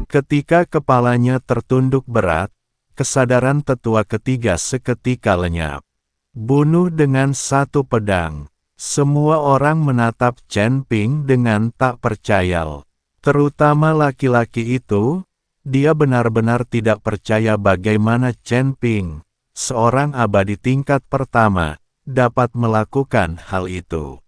ketika kepalanya tertunduk berat, kesadaran tetua ketiga seketika lenyap. Bunuh dengan satu pedang. Semua orang menatap Chen Ping dengan tak percaya. Terutama laki-laki itu, dia benar-benar tidak percaya bagaimana Chen Ping, seorang abadi tingkat pertama, dapat melakukan hal itu.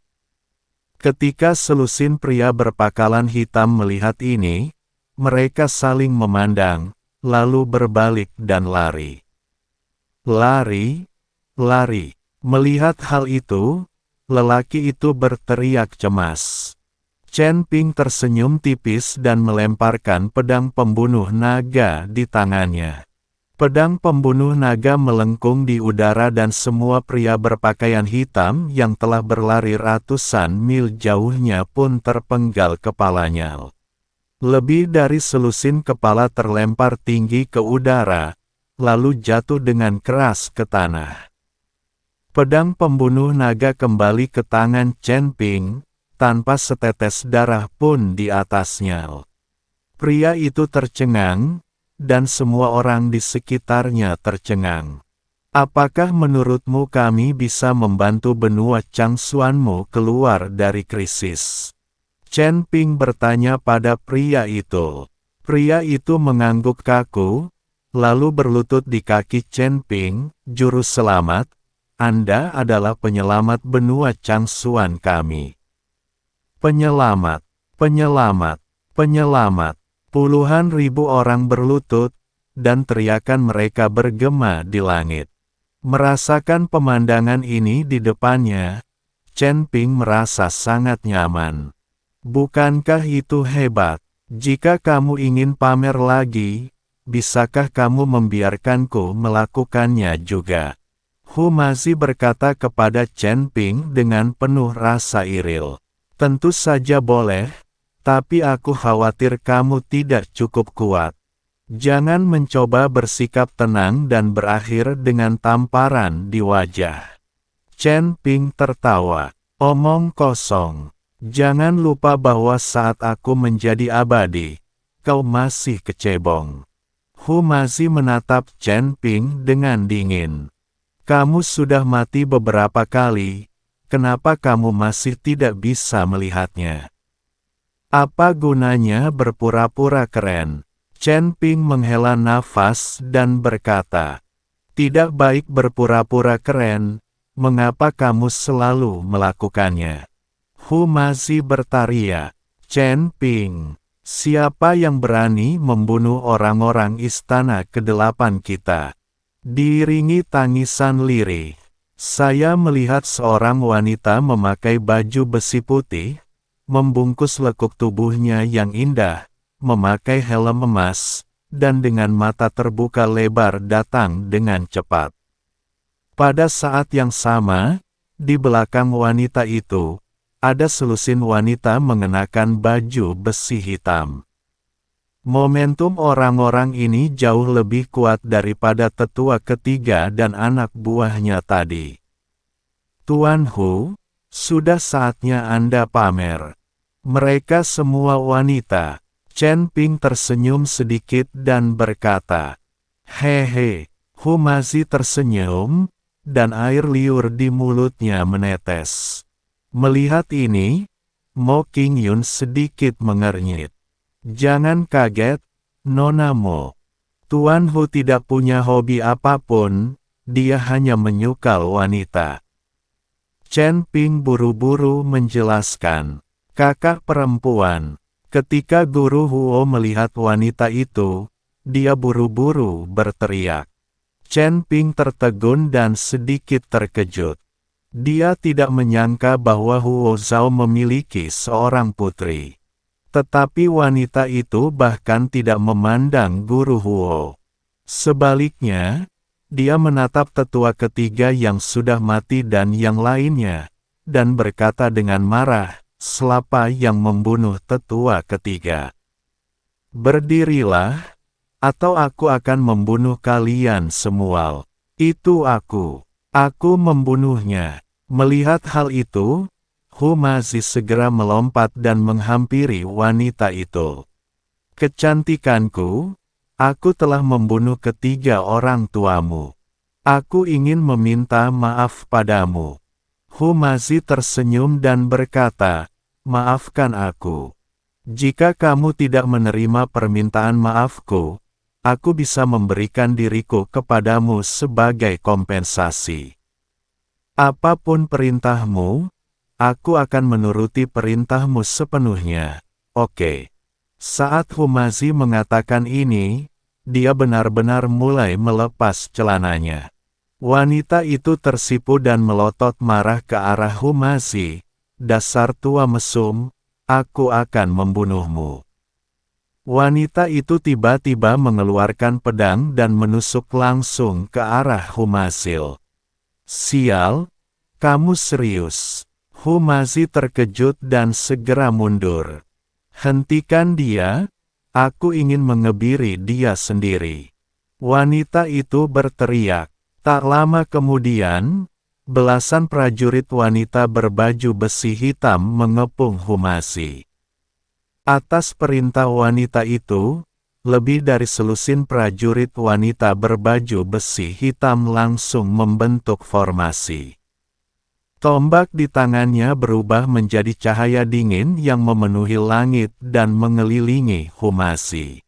Ketika selusin pria berpakalan hitam melihat ini, mereka saling memandang, lalu berbalik dan lari. Lari. Melihat hal itu, lelaki itu berteriak cemas. Chen Ping tersenyum tipis dan melemparkan pedang pembunuh naga di tangannya. Pedang pembunuh naga melengkung di udara dan semua pria berpakaian hitam yang telah berlari ratusan mil jauhnya pun terpenggal kepalanya. Lebih dari selusin kepala terlempar tinggi ke udara, lalu jatuh dengan keras ke tanah. Pedang pembunuh naga kembali ke tangan Chen Ping, tanpa setetes darah pun di atasnya. Pria itu tercengang, dan semua orang di sekitarnya tercengang. Apakah menurutmu kami bisa membantu benua Changsuanmu keluar dari krisis? Chen Ping bertanya pada pria itu. Pria itu mengangguk kaku, lalu berlutut di kaki Chen Ping, juru selamat. Anda adalah penyelamat benua Changsuan kami. Penyelamat. Puluhan ribu orang berlutut, dan teriakan mereka bergema di langit. Merasakan pemandangan ini di depannya, Chen Ping merasa sangat nyaman. Bukankah itu hebat? Jika kamu ingin pamer lagi, bisakah kamu membiarkanku melakukannya juga? Hu Mazi berkata kepada Chen Ping dengan penuh rasa iril. Tentu saja boleh, tapi aku khawatir kamu tidak cukup kuat. Jangan mencoba bersikap tenang dan berakhir dengan tamparan di wajah. Chen Ping tertawa. Omong kosong. Jangan lupa bahwa saat aku menjadi abadi, kau masih kecebong. Hu Mazi menatap Chen Ping dengan dingin. Kamu sudah mati beberapa kali, kenapa kamu masih tidak bisa melihatnya? Apa gunanya berpura-pura keren? Chen Ping menghela nafas dan berkata, tidak baik berpura-pura keren, mengapa kamu selalu melakukannya? Hu Mazi bertariak, Chen Ping, siapa yang berani membunuh orang-orang istana ke-8 kita? Diiringi tangisan lirih, saya melihat seorang wanita memakai baju besi putih, membungkus lekuk tubuhnya yang indah, memakai helm emas, dan dengan mata terbuka lebar datang dengan cepat. Pada saat yang sama, di belakang wanita itu, ada selusin wanita mengenakan baju besi hitam. Momentum orang-orang ini jauh lebih kuat daripada tetua ketiga dan anak buahnya tadi. Tuan Hu, sudah saatnya Anda pamer. Mereka semua wanita. Chen Ping tersenyum sedikit dan berkata, hehe. Hu Mazi tersenyum, dan air liur di mulutnya menetes. Melihat ini, Mo Qingyun sedikit mengernyit. Jangan kaget, Nona Mo. Tuan Hu tidak punya hobi apapun, dia hanya menyukal wanita. Chen Ping buru-buru menjelaskan. Kakak perempuan. Ketika Guru Huo melihat wanita itu, dia buru-buru berteriak. Chen Ping tertegun dan sedikit terkejut. Dia tidak menyangka bahwa Huo Zhao memiliki seorang putri. Tetapi wanita itu bahkan tidak memandang Guru Huo. Sebaliknya, dia menatap tetua ketiga yang sudah mati dan yang lainnya, dan berkata dengan marah, siapa yang membunuh tetua ketiga? Berdirilah, atau aku akan membunuh kalian semua. Itu aku membunuhnya. Melihat hal itu, Hu Mazi segera melompat dan menghampiri wanita itu. Kecantikanku, aku telah membunuh ketiga orang tuamu. Aku ingin meminta maaf padamu. Humazi tersenyum dan berkata, maafkan aku. Jika kamu tidak menerima permintaan maafku, aku bisa memberikan diriku kepadamu sebagai kompensasi. Apapun perintahmu, aku akan menuruti perintahmu sepenuhnya. Oke. Saat Humazi mengatakan ini, dia benar-benar mulai melepas celananya. Wanita itu tersipu dan melotot marah ke arah Humazi. Dasar tua mesum, aku akan membunuhmu. Wanita itu tiba-tiba mengeluarkan pedang dan menusuk langsung ke arah Humazil. Sial, kamu serius? Humazi terkejut dan segera mundur. Hentikan dia, aku ingin mengebiri dia sendiri. Wanita itu berteriak. Tak lama kemudian, belasan prajurit wanita berbaju besi hitam mengepung Humazi. Atas perintah wanita itu, lebih dari selusin prajurit wanita berbaju besi hitam langsung membentuk formasi. Tombak di tangannya berubah menjadi cahaya dingin yang memenuhi langit dan mengelilingi Humazi.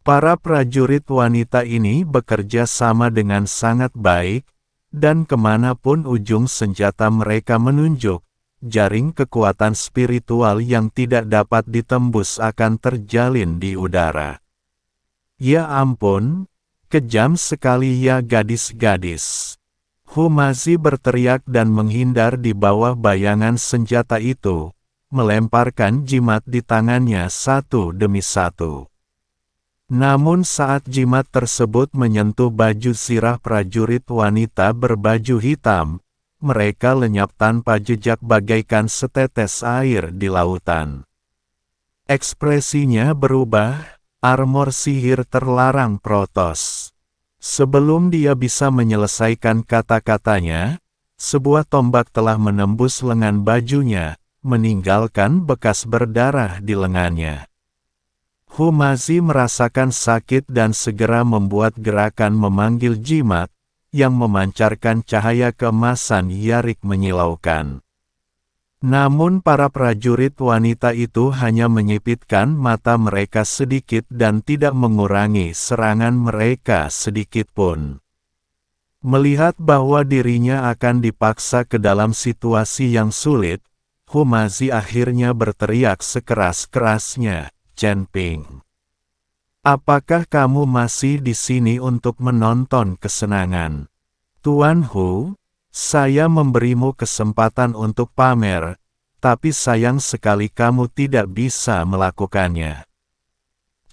Para prajurit wanita ini bekerja sama dengan sangat baik, dan kemanapun ujung senjata mereka menunjuk, jaring kekuatan spiritual yang tidak dapat ditembus akan terjalin di udara. Ya ampun, kejam sekali ya gadis-gadis. Humazi berteriak dan menghindar di bawah bayangan senjata itu, melemparkan jimat di tangannya satu demi satu. Namun saat jimat tersebut menyentuh baju sirah prajurit wanita berbaju hitam, mereka lenyap tanpa jejak bagaikan setetes air di lautan. Ekspresinya berubah, armor sihir terlarang protos. Sebelum dia bisa menyelesaikan kata-katanya, sebuah tombak telah menembus lengan bajunya, meninggalkan bekas berdarah di lengannya. Humazi merasakan sakit dan segera membuat gerakan memanggil jimat, yang memancarkan cahaya keemasan Yarik menyilaukan. Namun para prajurit wanita itu hanya menyipitkan mata mereka sedikit dan tidak mengurangi serangan mereka sedikitpun. Melihat bahwa dirinya akan dipaksa ke dalam situasi yang sulit, Humazi akhirnya berteriak sekeras-kerasnya, Chen Ping. Apakah kamu masih di sini untuk menonton kesenangan? Tuan Hu, saya memberimu kesempatan untuk pamer, tapi sayang sekali kamu tidak bisa melakukannya.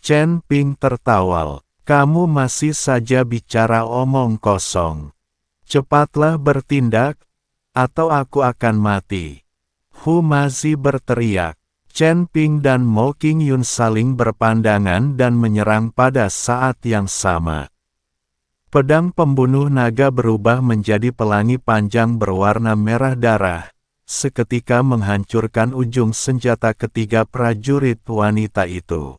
Chen Ping tertawal, kamu masih saja bicara omong kosong. Cepatlah bertindak, atau aku akan mati. Humazi berteriak. Chen Ping dan Mo Qingyun saling berpandangan dan menyerang pada saat yang sama. Pedang pembunuh naga berubah menjadi pelangi panjang berwarna merah darah, seketika menghancurkan ujung senjata ketiga prajurit wanita itu.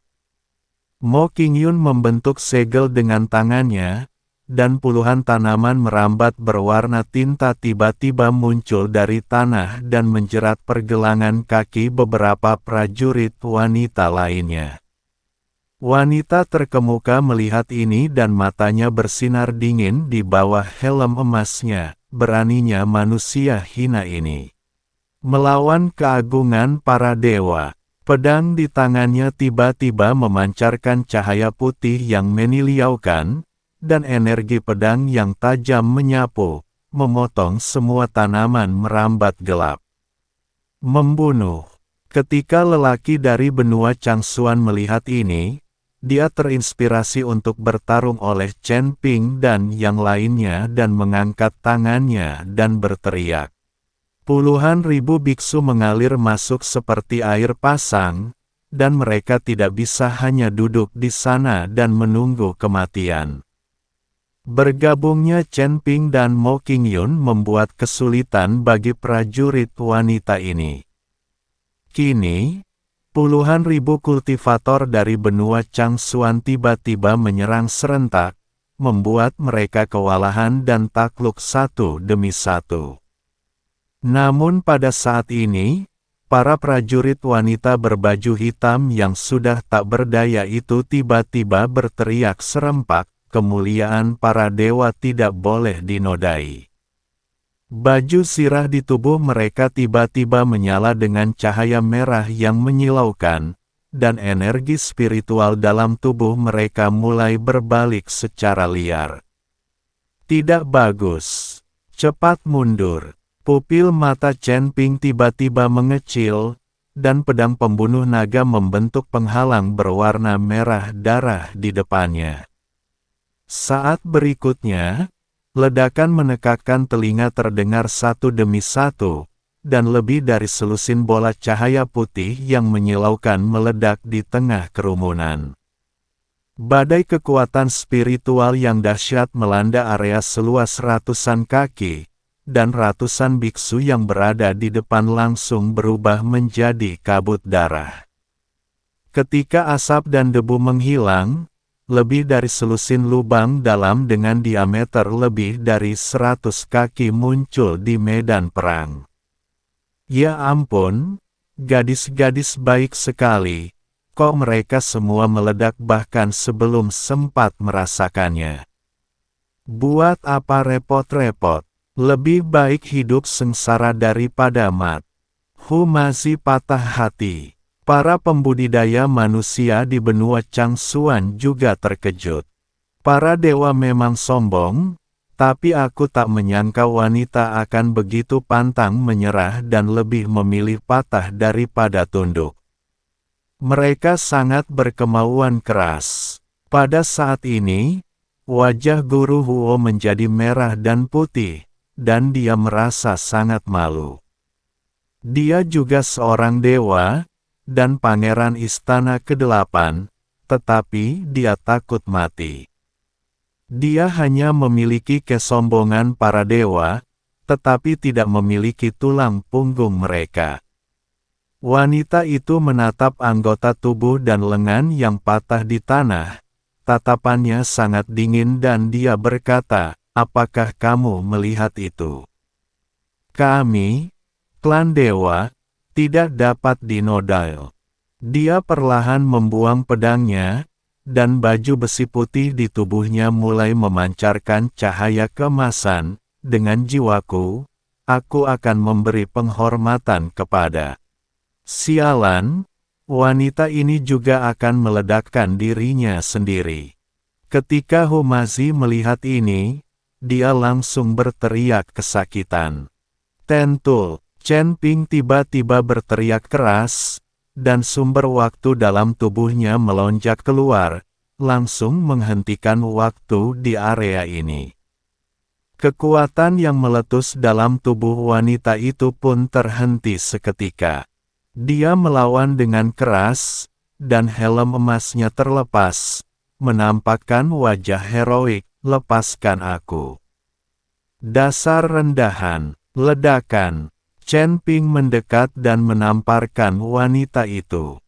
Mo Qingyun membentuk segel dengan tangannya, dan puluhan tanaman merambat berwarna tinta tiba-tiba muncul dari tanah dan menjerat pergelangan kaki beberapa prajurit wanita lainnya. Wanita terkemuka melihat ini dan matanya bersinar dingin di bawah helm emasnya, beraninya manusia hina ini melawan keagungan para dewa. Pedang di tangannya tiba-tiba memancarkan cahaya putih yang menyilaukan, dan energi pedang yang tajam menyapu, memotong semua tanaman merambat gelap. Membunuh. Ketika lelaki dari benua Changsuan melihat ini, dia terinspirasi untuk bertarung oleh Chen Ping dan yang lainnya dan mengangkat tangannya dan berteriak. Puluhan ribu biksu mengalir masuk seperti air pasang, dan mereka tidak bisa hanya duduk di sana dan menunggu kematian. Bergabungnya Chen Ping dan Mo Qingyun membuat kesulitan bagi prajurit wanita ini. Kini, Puluhan ribu kultivator dari benua Changsuan tiba-tiba menyerang serentak, membuat mereka kewalahan dan takluk satu demi satu. Namun pada saat ini, para prajurit wanita berbaju hitam yang sudah tak berdaya itu tiba-tiba berteriak serempak, kemuliaan para dewa tidak boleh dinodai. Baju sirah di tubuh mereka tiba-tiba menyala dengan cahaya merah yang menyilaukan, dan energi spiritual dalam tubuh mereka mulai berbalik secara liar. Tidak bagus. Cepat mundur. Pupil mata Chen Ping tiba-tiba mengecil, dan pedang pembunuh naga membentuk penghalang berwarna merah darah di depannya. Saat berikutnya, ledakan menekakkan telinga terdengar satu demi satu, dan lebih dari selusin bola cahaya putih yang menyilaukan meledak di tengah kerumunan. Badai kekuatan spiritual yang dahsyat melanda area seluas ratusan kaki, dan ratusan biksu yang berada di depan langsung berubah menjadi kabut darah. Ketika asap dan debu menghilang, lebih dari selusin lubang dalam dengan diameter lebih dari 100 kaki muncul di medan perang. Ya ampun, gadis-gadis baik sekali, kok mereka semua meledak bahkan sebelum sempat merasakannya. Buat apa repot-repot, lebih baik hidup sengsara daripada mati. Humazi patah hati. Para pembudidaya manusia di benua Changsuan juga terkejut. Para dewa memang sombong, tapi aku tak menyangka wanita akan begitu pantang menyerah dan lebih memilih patah daripada tunduk. Mereka sangat berkemauan keras. Pada saat ini, wajah Guru Huo menjadi merah dan putih, dan dia merasa sangat malu. Dia juga seorang dewa, dan pangeran istana ke-8, tetapi dia takut mati. Dia hanya memiliki kesombongan para dewa, tetapi tidak memiliki tulang punggung mereka. Wanita itu menatap anggota tubuh dan lengan yang patah di tanah, tatapannya sangat dingin dan dia berkata, "Apakah kamu melihat itu? Kami, klan dewa, tidak dapat dinodai." Dia perlahan membuang pedangnya, dan baju besi putih di tubuhnya mulai memancarkan cahaya keemasan. Dengan jiwaku, aku akan memberi penghormatan kepada. Sialan, wanita ini juga akan meledakkan dirinya sendiri. Ketika Humazi melihat ini, dia langsung berteriak kesakitan. Tentu, Chen Ping tiba-tiba berteriak keras, dan sumber waktu dalam tubuhnya melonjak keluar, langsung menghentikan waktu di area ini. Kekuatan yang meletus dalam tubuh wanita itu pun terhenti seketika. Dia melawan dengan keras, dan helm emasnya terlepas, menampakkan wajah heroik, "Lepaskan aku." Dasar rendahan, ledakan. Chen Ping mendekat dan menamparkan wanita itu.